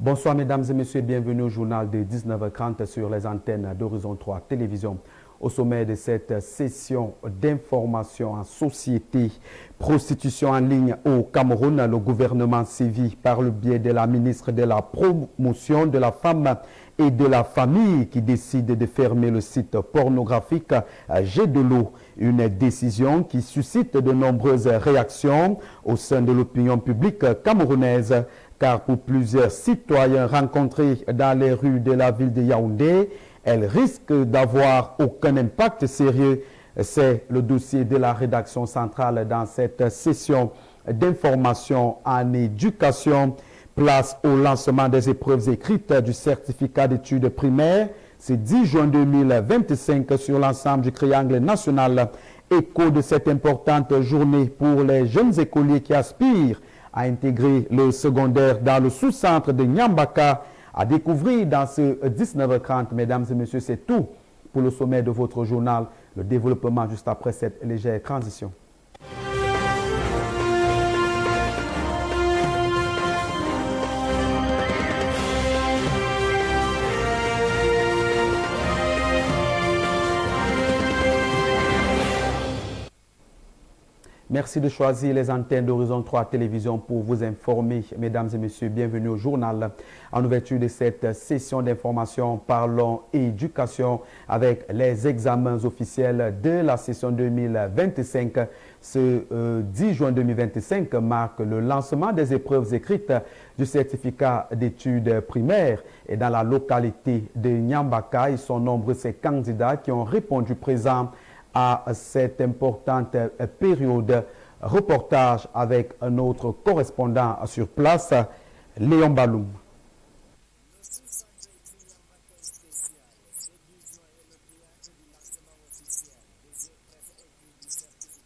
Bonsoir mesdames et messieurs, bienvenue au journal de 19h30 sur les antennes d'Horizon 3 Télévision. Au sommet de cette session d'information en société, prostitution en ligne au Cameroun, le gouvernement sévit par le biais de la ministre de la Promotion de la Femme et de la Famille qui décide de fermer le site pornographique Jet de l'eau. Une décision qui suscite de nombreuses réactions au sein de l'opinion publique camerounaise, car pour plusieurs citoyens rencontrés dans les rues de la ville de Yaoundé, elle risque d'avoir aucun impact sérieux. C'est le dossier de la rédaction centrale dans cette session d'information en éducation. Place au lancement des épreuves écrites du certificat d'études primaires. C'est 10 juin 2025 sur l'ensemble du triangle national. Écho de cette importante journée pour les jeunes écoliers qui aspirent à intégrer le secondaire dans le sous-centre de Nyambaka. À découvrir dans ce 19h30, mesdames et messieurs, c'est tout pour le sommet de votre journal. Le développement juste après cette légère transition. Merci de choisir les antennes d'Horizon 3 Télévision pour vous informer. Mesdames et messieurs, bienvenue au journal. En ouverture de cette session d'information, parlons éducation avec les examens officiels de la session 2025. Ce 10 juin 2025 marque le lancement des épreuves écrites du certificat d'études primaires. Et dans la localité de Nyambaka, ils sont nombreux ces candidats qui ont répondu présent à cette importante période. Reportage avec un autre correspondant sur place, Léon Baloum.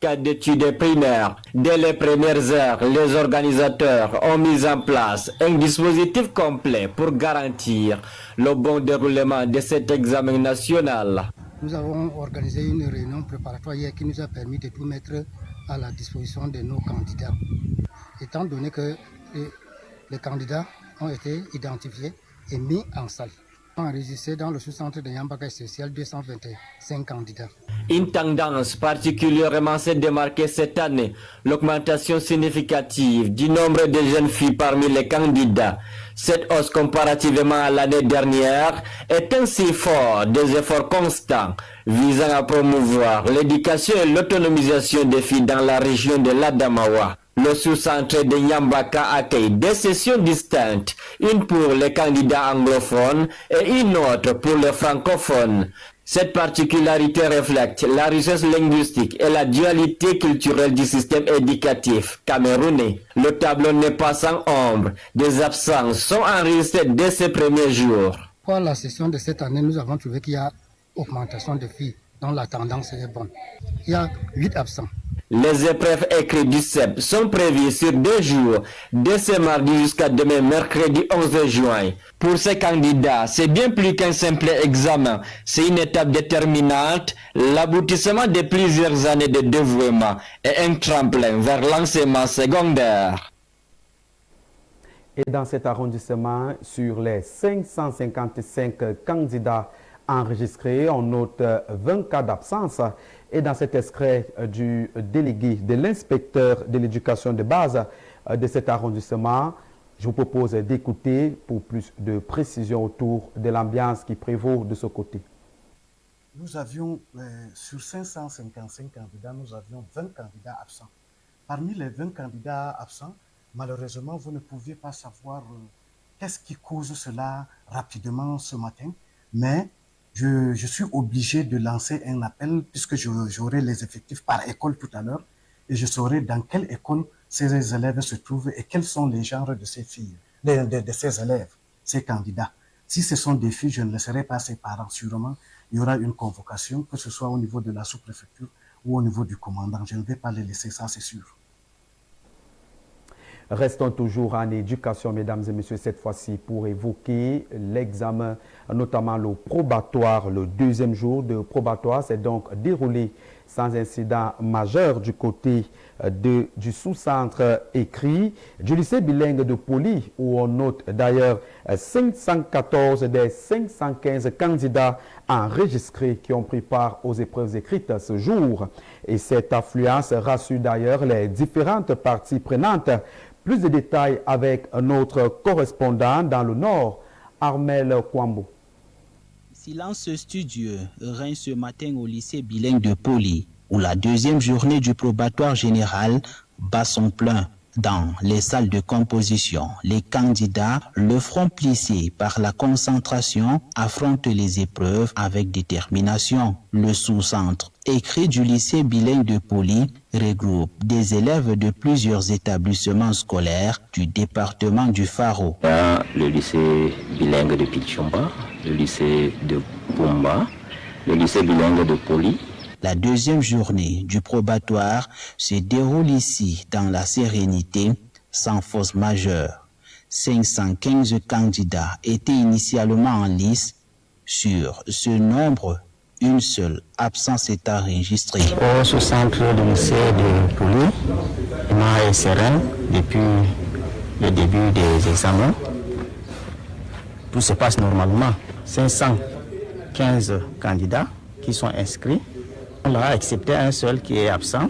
Cas d'études primaires. Dès les premières heures, les organisateurs ont mis en place un dispositif complet pour garantir le bon déroulement de cet examen national. Nous avons organisé une réunion préparatoire hier qui nous a permis de tout mettre à la disposition de nos candidats. Étant donné que les candidats ont été identifiés et mis en salle. Enregistré dans le sous-centre de Nyambaka spécial 225 candidats. Une tendance particulièrement s'est démarquée cette année, l'augmentation significative du nombre de jeunes filles parmi les candidats. Cette hausse comparativement à l'année dernière est un signe fort des efforts constants visant à promouvoir l'éducation et l'autonomisation des filles dans la région de l'Adamawa. Le sous-centre de Nyambaka accueille deux sessions distinctes, une pour les candidats anglophones et une autre pour les francophones. Cette particularité reflète la richesse linguistique et la dualité culturelle du système éducatif camerounais. Le tableau n'est pas sans ombre. Des absences sont enregistrées dès ces premiers jours. Pour la session de cette année, nous avons trouvé qu'il y a augmentation de filles, dont la tendance est bonne. Il y a 8 absents. Les épreuves écrites du CEP sont prévues sur 2 jours, dès ce mardi jusqu'à demain, mercredi 11 juin. Pour ces candidats, c'est bien plus qu'un simple examen. C'est une étape déterminante, l'aboutissement de plusieurs années de dévouement et un tremplin vers l'enseignement secondaire. Et dans cet arrondissement, sur les 555 candidats enregistrés, on note 20 cas d'absence. Et dans cet extrait du délégué de l'inspecteur de l'éducation de base de cet arrondissement, je vous propose d'écouter pour plus de précision autour de l'ambiance qui prévaut de ce côté. Nous avions, sur 555 candidats, nous avions 20 candidats absents. Parmi les 20 candidats absents, malheureusement, vous ne pouviez pas savoir qu'est-ce qui cause cela rapidement ce matin, mais je suis obligé de lancer un appel puisque j'aurai les effectifs par école tout à l'heure et je saurai dans quelle école ces élèves se trouvent et quels sont les genres de ces filles, de ces élèves, ces candidats. Si ce sont des filles, je ne laisserai pas ses parents. Sûrement, il y aura une convocation, que ce soit au niveau de la sous-préfecture ou au niveau du commandant. Je ne vais pas les laisser, ça c'est sûr. Restons toujours en éducation, mesdames et messieurs, cette fois-ci pour évoquer l'examen, notamment le probatoire. Le deuxième jour de probatoire s'est donc déroulé sans incident majeur du côté du sous-centre écrit du lycée bilingue de Poli, où on note d'ailleurs 514 des 515 candidats enregistrés qui ont pris part aux épreuves écrites ce jour. Et cette affluence rassure d'ailleurs les différentes parties prenantes. Plus de détails avec notre correspondant dans le Nord, Armel Kwambo. Silence studieux règne ce matin au lycée bilingue de Poli, où la deuxième journée du probatoire général bat son plein. Dans les salles de composition, les candidats, le front plissé par la concentration, affrontent les épreuves avec détermination. Le sous-centre écrit du lycée bilingue de Poli regroupe des élèves de plusieurs établissements scolaires du département du Faro. Il y a le lycée bilingue de Pichumba, le lycée de Pumba, le lycée bilingue de Poli. La deuxième journée du probatoire se déroule ici dans la sérénité, sans fausse majeure. 515 candidats étaient initialement en lice. Sur ce nombre, une seule absence est enregistrée. Au sous-centre du lycée de Poli, est serein depuis le début des examens. Tout se passe normalement. 515 candidats qui sont inscrits. On a excepté un seul qui est absent.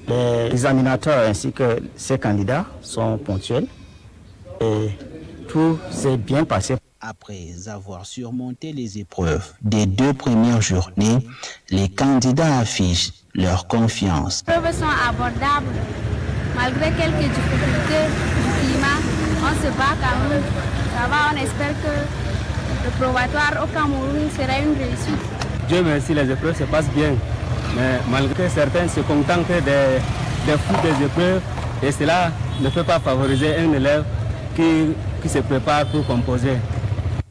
Les examinateurs ainsi que ces candidats sont ponctuels et tout s'est bien passé. Après avoir surmonté les épreuves des 2 premières journées, les candidats affichent leur confiance. Les épreuves sont abordables. Malgré quelques difficultés du climat, on se bat quand même. Ça va, on espère que le probatoire au Cameroun sera une réussite. Dieu merci, les épreuves se passent bien. Mais malgré certains se contentent des fous des épreuves, et cela ne peut pas favoriser un élève qui se prépare pour composer.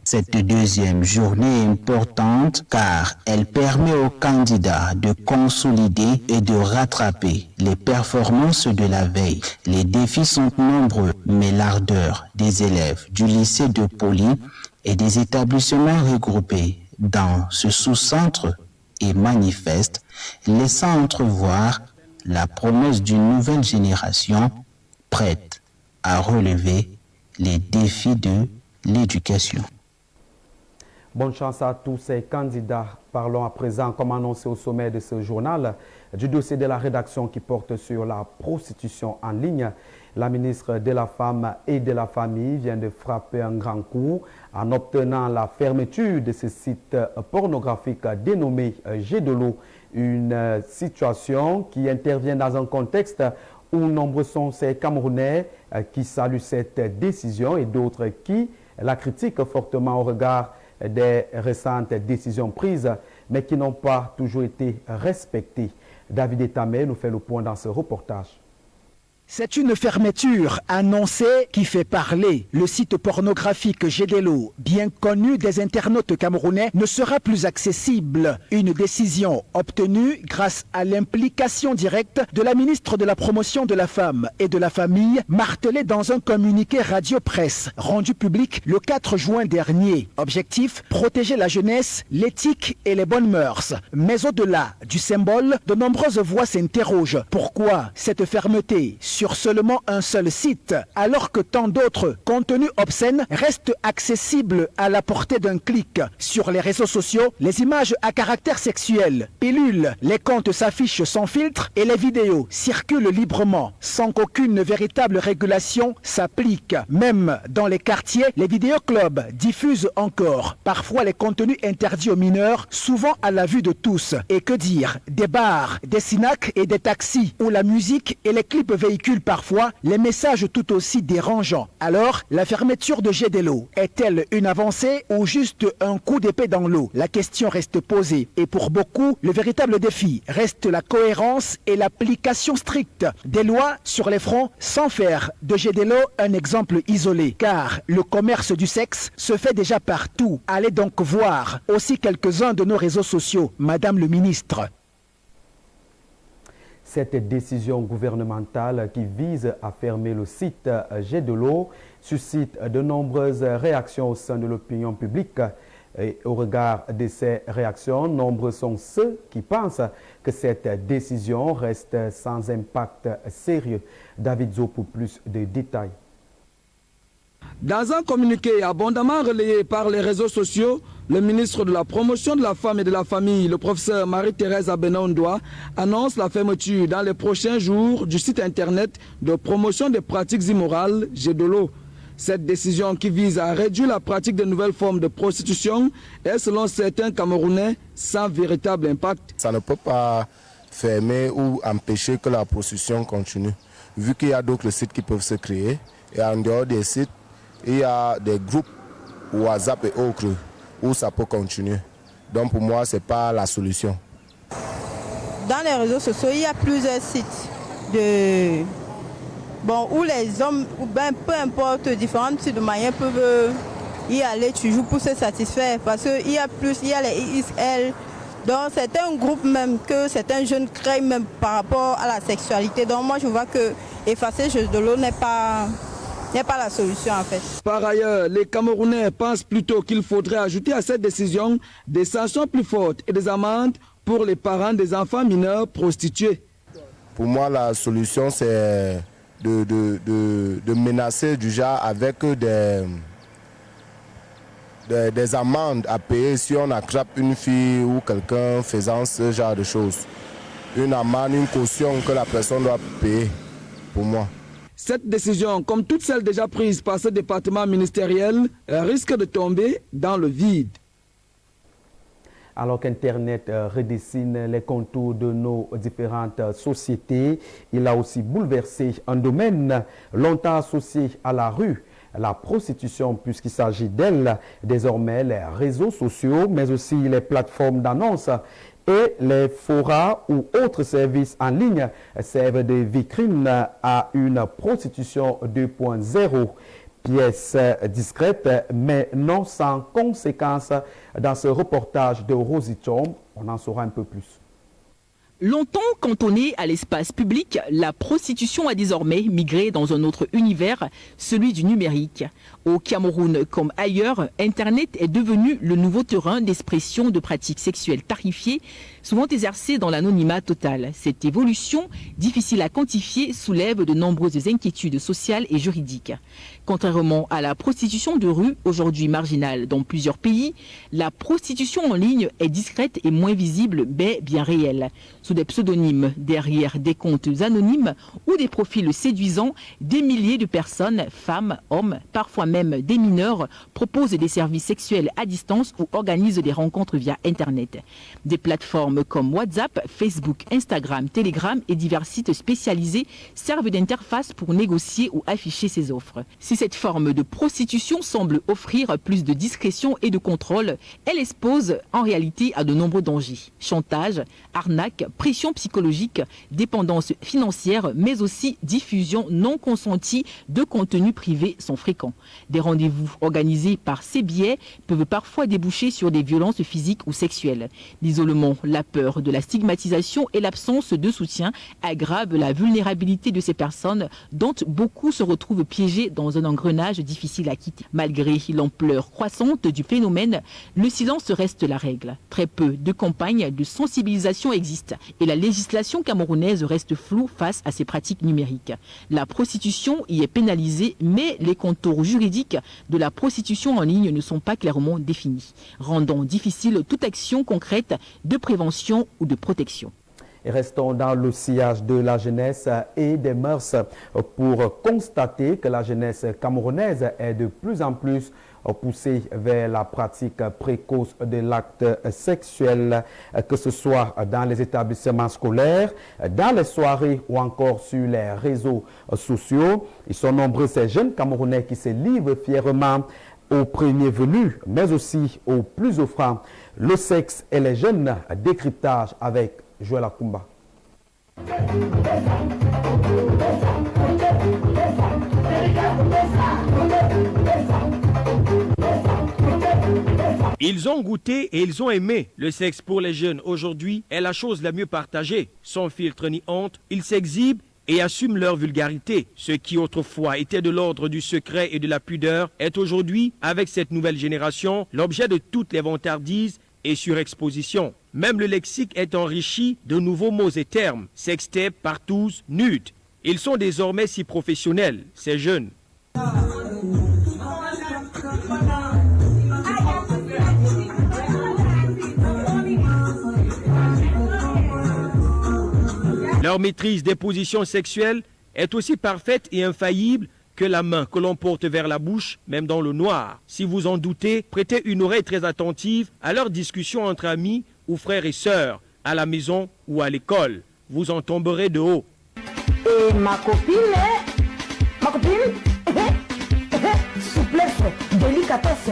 Cette deuxième journée est importante car elle permet aux candidats de consolider et de rattraper les performances de la veille. Les défis sont nombreux, mais l'ardeur des élèves du lycée de Poli et des établissements regroupés dans ce sous-centre est manifeste, laissant entrevoir la promesse d'une nouvelle génération prête à relever les défis de l'éducation. Bonne chance à tous ces candidats. Parlons à présent, comme annoncé au sommet de ce journal, du dossier de la rédaction qui porte sur la prostitution en ligne. La ministre de la Femme et de la Famille vient de frapper un grand coup en obtenant la fermeture de ce site pornographique dénommé Jet de l'eau. Une situation qui intervient dans un contexte où nombreux sont ces Camerounais qui saluent cette décision et d'autres qui la critiquent fortement au regard des récentes décisions prises, mais qui n'ont pas toujours été respectées. David Etamé nous fait le point dans ce reportage. C'est une fermeture annoncée qui fait parler. Le site pornographique Jet de l'eau, bien connu des internautes camerounais, ne sera plus accessible. Une décision obtenue grâce à l'implication directe de la ministre de la Promotion de la Femme et de la Famille, martelée dans un communiqué radio-presse rendu public le 4 juin dernier. Objectif, protéger la jeunesse, l'éthique et les bonnes mœurs. Mais au-delà du symbole, de nombreuses voix s'interrogent. Pourquoi cette fermeté sur seulement un seul site, alors que tant d'autres contenus obscènes restent accessibles à la portée d'un clic? Sur les réseaux sociaux, les images à caractère sexuel, pilules, les comptes s'affichent sans filtre et les vidéos circulent librement, sans qu'aucune véritable régulation s'applique. Même dans les quartiers, les vidéoclubs diffusent encore parfois les contenus interdits aux mineurs, souvent à la vue de tous. Et que dire des bars, des snacks et des taxis, où la musique et les clips véhiculent parfois les messages tout aussi dérangeants. Alors, la fermeture de Jet de l'eau est-elle une avancée ou juste un coup d'épée dans l'eau? La question reste posée. Et pour beaucoup, le véritable défi reste la cohérence et l'application stricte des lois sur les fronts, sans faire de Jet de l'eau un exemple isolé. Car le commerce du sexe se fait déjà partout. Allez donc voir aussi quelques-uns de nos réseaux sociaux, Madame le ministre. Cette décision gouvernementale qui vise à fermer le site Jet de l'eau suscite de nombreuses réactions au sein de l'opinion publique. Et au regard de ces réactions, nombreux sont ceux qui pensent que cette décision reste sans impact sérieux. David Zo pour plus de détails. Dans un communiqué abondamment relayé par les réseaux sociaux, le ministre de la Promotion de la Femme et de la Famille, le professeur Marie-Thérèse Abenaondoa, annonce la fermeture dans les prochains jours du site internet de promotion des pratiques immorales Gédolo. Cette décision qui vise à réduire la pratique de nouvelles formes de prostitution est, selon certains Camerounais, sans véritable impact. Ça ne peut pas fermer ou empêcher que la prostitution continue, vu qu'il y a d'autres sites qui peuvent se créer. Et en dehors des sites, il y a des groupes WhatsApp et autres où ça peut continuer. Donc pour moi, ce n'est pas la solution. Dans les réseaux sociaux, il y a plusieurs sites où les hommes, peu importe, différents types de moyens peuvent y aller toujours pour se satisfaire. Parce qu'il y a les XL. Donc c'est un groupe même que certains jeunes créent même par rapport à la sexualité. Donc moi je vois que effacer Gédolo n'est pas la solution en fait. Par ailleurs, les Camerounais pensent plutôt qu'il faudrait ajouter à cette décision des sanctions plus fortes et des amendes pour les parents des enfants mineurs prostitués. Pour moi, la solution c'est de menacer du genre avec des amendes à payer si on attrape une fille ou quelqu'un faisant ce genre de choses. Une amende, une caution que la personne doit payer, pour moi. Cette décision, comme toutes celles déjà prises par ce département ministériel, risque de tomber dans le vide. Alors qu'Internet redessine les contours de nos différentes sociétés, il a aussi bouleversé un domaine longtemps associé à la rue, la prostitution, puisqu'il s'agit d'elle. Désormais, les réseaux sociaux, mais aussi les plateformes d'annonces et les forats ou autres services en ligne servent de vitrine à une prostitution 2.0. Pièce discrète, mais non sans conséquences. Dans ce reportage de Rosie Tom, on en saura un peu plus. Longtemps cantonnée à l'espace public, la prostitution a désormais migré dans un autre univers, celui du numérique. Au Cameroun comme ailleurs, Internet est devenu le nouveau terrain d'expression de pratiques sexuelles tarifées, souvent exercées dans l'anonymat total. Cette évolution, difficile à quantifier, soulève de nombreuses inquiétudes sociales et juridiques. Contrairement à la prostitution de rue, aujourd'hui marginale dans plusieurs pays, la prostitution en ligne est discrète et moins visible, mais bien réelle. Sous des pseudonymes, derrière des comptes anonymes ou des profils séduisants, des milliers de personnes, femmes, hommes, parfois même des mineurs, proposent des services sexuels à distance ou organisent des rencontres via Internet. Des plateformes comme WhatsApp, Facebook, Instagram, Telegram et divers sites spécialisés servent d'interface pour négocier ou afficher ces offres. Si cette forme de prostitution semble offrir plus de discrétion et de contrôle, elle expose en réalité à de nombreux dangers. Chantage, arnaque, pression psychologique, dépendance financière, mais aussi diffusion non consentie de contenus privés sont fréquents. Des rendez-vous organisés par ces biais peuvent parfois déboucher sur des violences physiques ou sexuelles. L'isolement, la peur de la stigmatisation et l'absence de soutien aggravent la vulnérabilité de ces personnes dont beaucoup se retrouvent piégés dans un engrenage difficile à quitter. Malgré l'ampleur croissante du phénomène, le silence reste la règle. Très peu de campagnes de sensibilisation existent et la législation camerounaise reste floue face à ces pratiques numériques. La prostitution y est pénalisée, mais les contours juridiques de la prostitution en ligne ne sont pas clairement définis, rendant difficile toute action concrète de prévention ou de protection. Et restons dans le sillage de la jeunesse et des mœurs pour constater que la jeunesse camerounaise est de plus en plus poussée vers la pratique précoce de l'acte sexuel, que ce soit dans les établissements scolaires, dans les soirées ou encore sur les réseaux sociaux. Ils sont nombreux ces jeunes Camerounais qui se livrent fièrement aux premiers venus, mais aussi aux plus offrants. Le sexe et les jeunes, décryptage avec Joël Akumba. Ils ont goûté et ils ont aimé. Le sexe pour les jeunes aujourd'hui est la chose la mieux partagée. Sans filtre ni honte, ils s'exhibent et assument leur vulgarité. Ce qui autrefois était de l'ordre du secret et de la pudeur est aujourd'hui, avec cette nouvelle génération, l'objet de toutes les vantardises et surexpositions. Même le lexique est enrichi de nouveaux mots et termes, sextape, partouze, nude. Ils sont désormais si professionnels, ces jeunes. Leur maîtrise des positions sexuelles est aussi parfaite et infaillible que la main que l'on porte vers la bouche, même dans le noir. Si vous en doutez, prêtez une oreille très attentive à leurs discussions entre amis ou frères et sœurs, à la maison ou à l'école. Vous en tomberez de haut. Et ma copine, souplesse, délicatesse.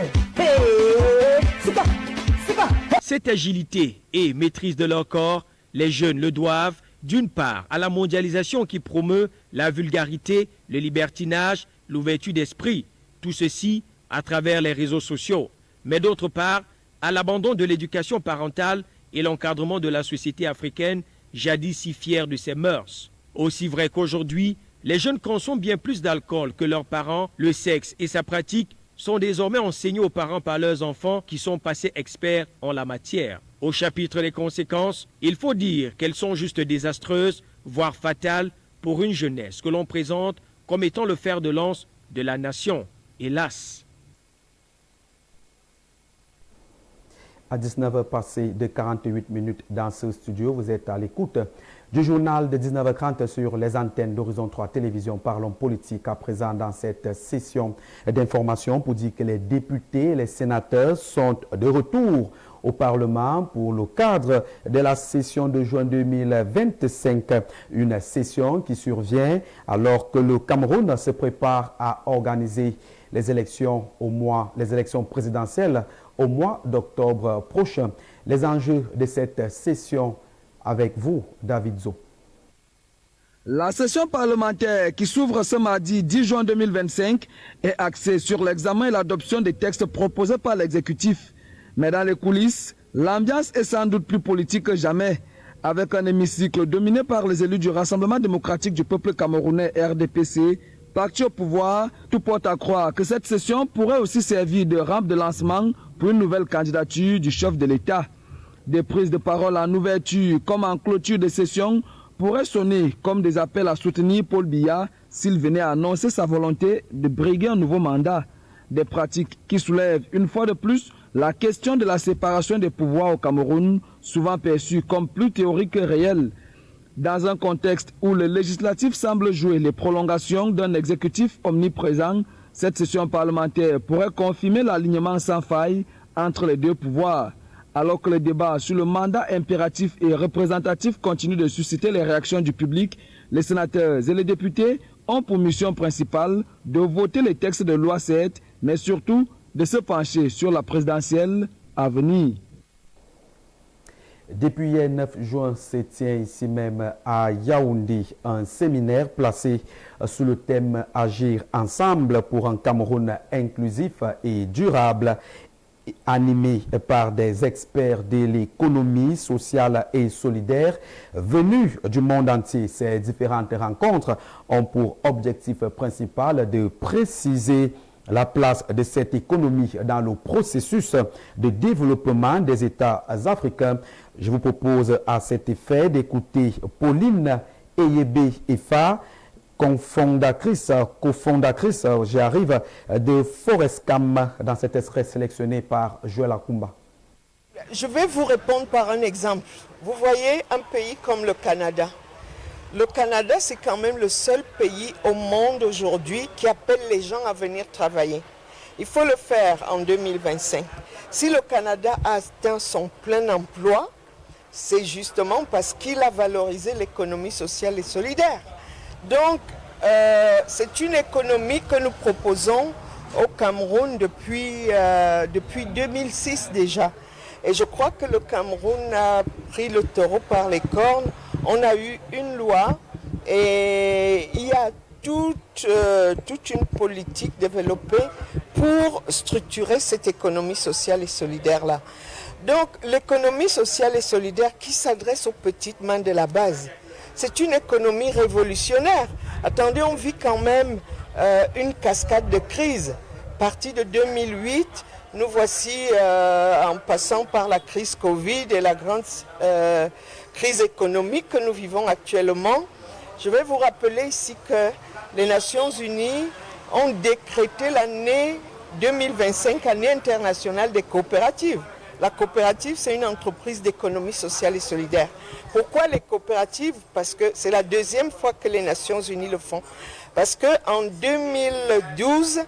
Cette agilité et maîtrise de leur corps, les jeunes le doivent, d'une part, à la mondialisation qui promeut la vulgarité, le libertinage, l'ouverture d'esprit, tout ceci à travers les réseaux sociaux, mais d'autre part, à l'abandon de l'éducation parentale et l'encadrement de la société africaine, jadis si fière de ses mœurs. Aussi vrai qu'aujourd'hui, les jeunes consomment bien plus d'alcool que leurs parents, le sexe et sa pratique sont désormais enseignés aux parents par leurs enfants qui sont passés experts en la matière. Au chapitre des conséquences, il faut dire qu'elles sont juste désastreuses, voire fatales pour une jeunesse que l'on présente comme étant le fer de lance de la nation. Hélas. À 19h passé de 48 minutes dans ce studio, vous êtes à l'écoute du journal de 19h30 sur les antennes d'Horizon 3 Télévision. Parlons politique à présent dans cette session d'information pour dire que les députés et les sénateurs sont de retour au Parlement pour le cadre de la session de juin 2025. Une session qui survient alors que le Cameroun se prépare à organiser les élections présidentielles au mois d'octobre prochain. Les enjeux de cette session avec vous, David Zo. La session parlementaire qui s'ouvre ce mardi 10 juin 2025 est axée sur l'examen et l'adoption des textes proposés par l'exécutif. Mais dans les coulisses, l'ambiance est sans doute plus politique que jamais, avec un hémicycle dominé par les élus du Rassemblement démocratique du peuple camerounais RDPC, parti au pouvoir. Tout porte à croire que cette session pourrait aussi servir de rampe de lancement pour une nouvelle candidature du chef de l'État. Des prises de parole en ouverture comme en clôture de session pourraient sonner comme des appels à soutenir Paul Biya s'il venait à annoncer sa volonté de briguer un nouveau mandat. Des pratiques qui soulèvent une fois de plus la question de la séparation des pouvoirs au Cameroun, souvent perçue comme plus théorique que réelle. Dans un contexte où le législatif semble jouer les prolongations d'un exécutif omniprésent, cette session parlementaire pourrait confirmer l'alignement sans faille entre les deux pouvoirs. Alors que le débat sur le mandat impératif et représentatif continue de susciter les réactions du public, les sénateurs et les députés ont pour mission principale de voter les textes de loi 7, mais surtout de se pencher sur la présidentielle à venir. Depuis hier 9 juin se tient ici même à Yaoundé un séminaire placé sous le thème « Agir ensemble pour un Cameroun inclusif et durable » animé par des experts de l'économie sociale et solidaire venus du monde entier. Ces différentes rencontres ont pour objectif principal de préciser la place de cette économie dans le processus de développement des États africains. Je vous propose à cet effet d'écouter Pauline Eyebe Efa, cofondatrice, j'arrive, de Forescam dans cet extrait sélectionné par Joël Akumba. Je vais vous répondre par un exemple. Vous voyez un pays comme le Canada. Le Canada, c'est quand même le seul pays au monde aujourd'hui qui appelle les gens à venir travailler. Il faut le faire en 2025. Si le Canada a atteint son plein emploi, c'est justement parce qu'il a valorisé l'économie sociale et solidaire. Donc, c'est une économie que nous proposons au Cameroun depuis 2006 déjà. Et je crois que le Cameroun a pris le taureau par les cornes. On a eu une loi et il y a toute une politique développée pour structurer cette économie sociale et solidaire-là. Donc, l'économie sociale et solidaire qui s'adresse aux petites mains de la base. C'est une économie révolutionnaire. Attendez, on vit quand même une cascade de crises. Partie de 2008, nous voici en passant par la crise Covid et la grande crise économique que nous vivons actuellement. Je vais vous rappeler ici que les Nations Unies ont décrété l'année 2025, année internationale des coopératives. La coopérative, c'est une entreprise d'économie sociale et solidaire. Pourquoi les coopératives? Parce que c'est la deuxième fois que les Nations Unies le font. Parce qu'en 2012,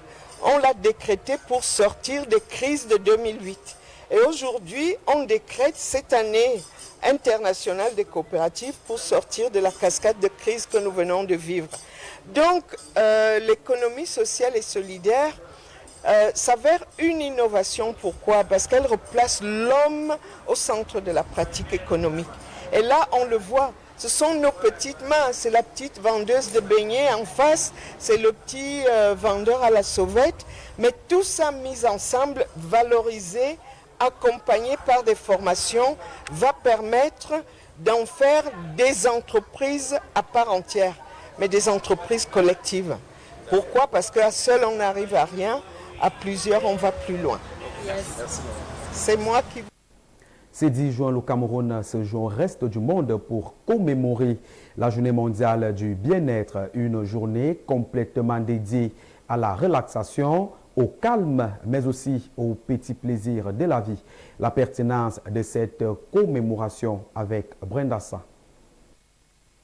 on l'a décrété pour sortir des crises de 2008. Et aujourd'hui, on décrète cette année internationale des coopératives pour sortir de la cascade de crises que nous venons de vivre. Donc, l'économie sociale et solidaire s'avère une innovation. Pourquoi? Parce qu'elle replace l'homme au centre de la pratique économique. Et là, on le voit, ce sont nos petites mains. C'est la petite vendeuse de beignets en face, c'est le petit vendeur à la sauvette. Mais tout ça mis ensemble, valorisé, accompagné par des formations, va permettre d'en faire des entreprises à part entière, mais des entreprises collectives. Pourquoi? Parce qu'à seul, on n'arrive à rien. À plusieurs, on va plus loin. C'est moi qui... C'est 10 juin, le Cameroun se joue au reste du monde pour commémorer la journée mondiale du bien-être, une journée complètement dédiée à la relaxation, au calme, mais aussi aux petits plaisirs de la vie. La pertinence de cette commémoration avec Brenda Sa.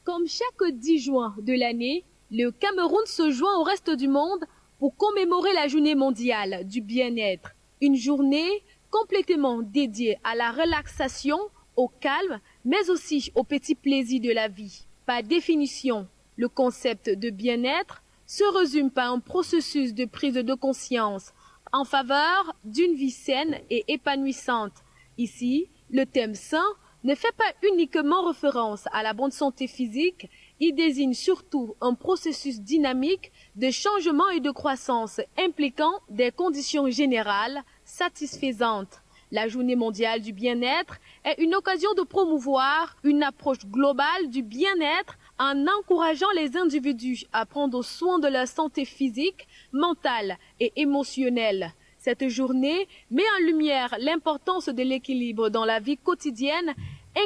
Comme chaque 10 juin de l'année, le Cameroun se joint au reste du monde pour commémorer la journée mondiale du bien-être. Une journée complètement dédiée à la relaxation, au calme, mais aussi aux petits plaisirs de la vie. Par définition, le concept de bien-être se résume par un processus de prise de conscience en faveur d'une vie saine et épanouissante. Ici, le thème sain ne fait pas uniquement référence à la bonne santé physique, il désigne surtout un processus dynamique de changement et de croissance impliquant des conditions générales satisfaisantes. La Journée mondiale du bien-être est une occasion de promouvoir une approche globale du bien-être en encourageant les individus à prendre soin de leur santé physique, mentale et émotionnelle. Cette journée met en lumière l'importance de l'équilibre dans la vie quotidienne,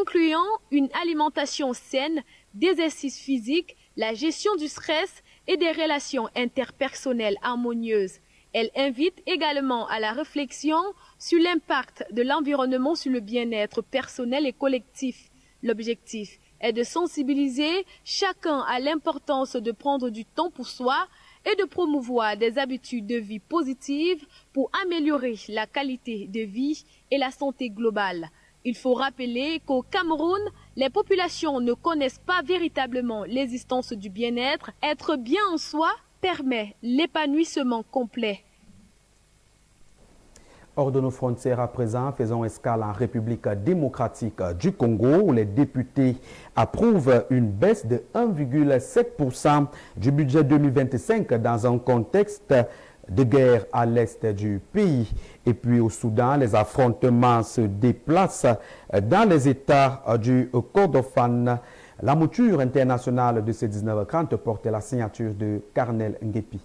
incluant une alimentation saine, des exercices physiques, la gestion du stress et des relations interpersonnelles harmonieuses. Elle invite également à la réflexion sur l'impact de l'environnement sur le bien-être personnel et collectif. L'objectif est de sensibiliser chacun à l'importance de prendre du temps pour soi et de promouvoir des habitudes de vie positives pour améliorer la qualité de vie et la santé globale. Il faut rappeler qu'au Cameroun, les populations ne connaissent pas véritablement l'existence du bien-être. Être bien en soi permet l'épanouissement complet. Hors de nos frontières à présent, faisons escale en République démocratique du Congo où les députés approuvent une baisse de 1,7% du budget 2025 dans un contexte de guerre à l'est du pays. Et puis au Soudan, les affrontements se déplacent dans les États du Kordofan. La mouture internationale de ces 19h30 porte la signature de Carnel Ngepi.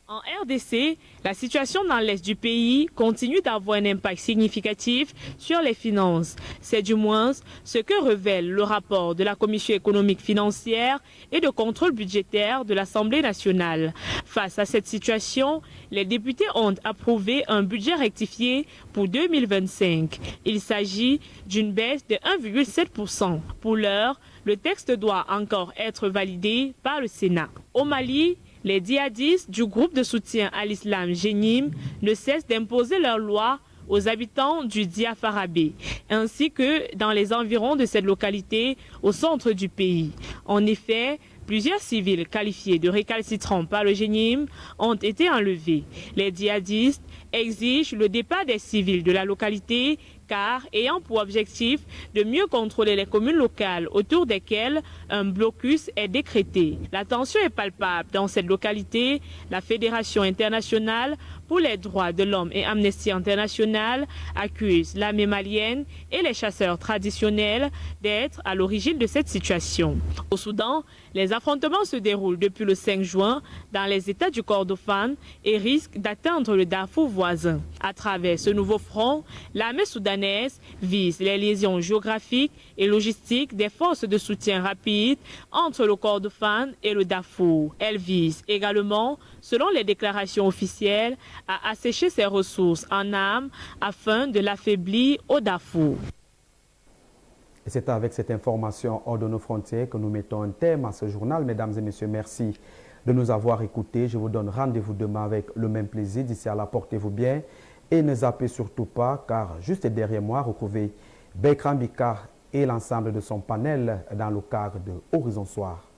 En RDC, la situation dans l'est du pays continue d'avoir un impact significatif sur les finances. C'est du moins ce que révèle le rapport de la Commission économique financière et de contrôle budgétaire de l'Assemblée nationale. Face à cette situation, les députés ont approuvé un budget rectifié pour 2025. Il s'agit d'une baisse de 1,7%. Pour l'heure, le texte doit encore être validé par le Sénat. Au Mali, les djihadistes du groupe de soutien à l'islam Jenim ne cessent d'imposer leurs lois aux habitants du Diafarabé, ainsi que dans les environs de cette localité au centre du pays. En effet, plusieurs civils qualifiés de récalcitrants par le Jenim ont été enlevés. Les djihadistes exigent le départ des civils de la localité car ayant pour objectif de mieux contrôler les communes locales autour desquelles un blocus est décrété. La tension est palpable dans cette localité. La Fédération internationale pour les droits de l'homme et Amnesty International accusent l'armée malienne et les chasseurs traditionnels d'être à l'origine de cette situation. Au Soudan, les affrontements se déroulent depuis le 5 juin dans les États du Kordofan et risquent d'atteindre le Darfour voisin. À travers ce nouveau front, l'armée soudanaise vise les liaisons géographiques et logistiques des forces de soutien rapide entre le Kordofan et le Darfour. Elle vise également, selon les déclarations officielles, à assécher ses ressources en armes afin de l'affaiblir au Darfour. Et c'est avec cette information hors de nos frontières que nous mettons un terme à ce journal. Mesdames et messieurs, merci de nous avoir écoutés. Je vous donne rendez-vous demain avec le même plaisir. D'ici là, portez-vous bien et ne zappez surtout pas, car juste derrière moi, retrouvez Bertrand Bicard et l'ensemble de son panel dans le cadre de Horizon Soir.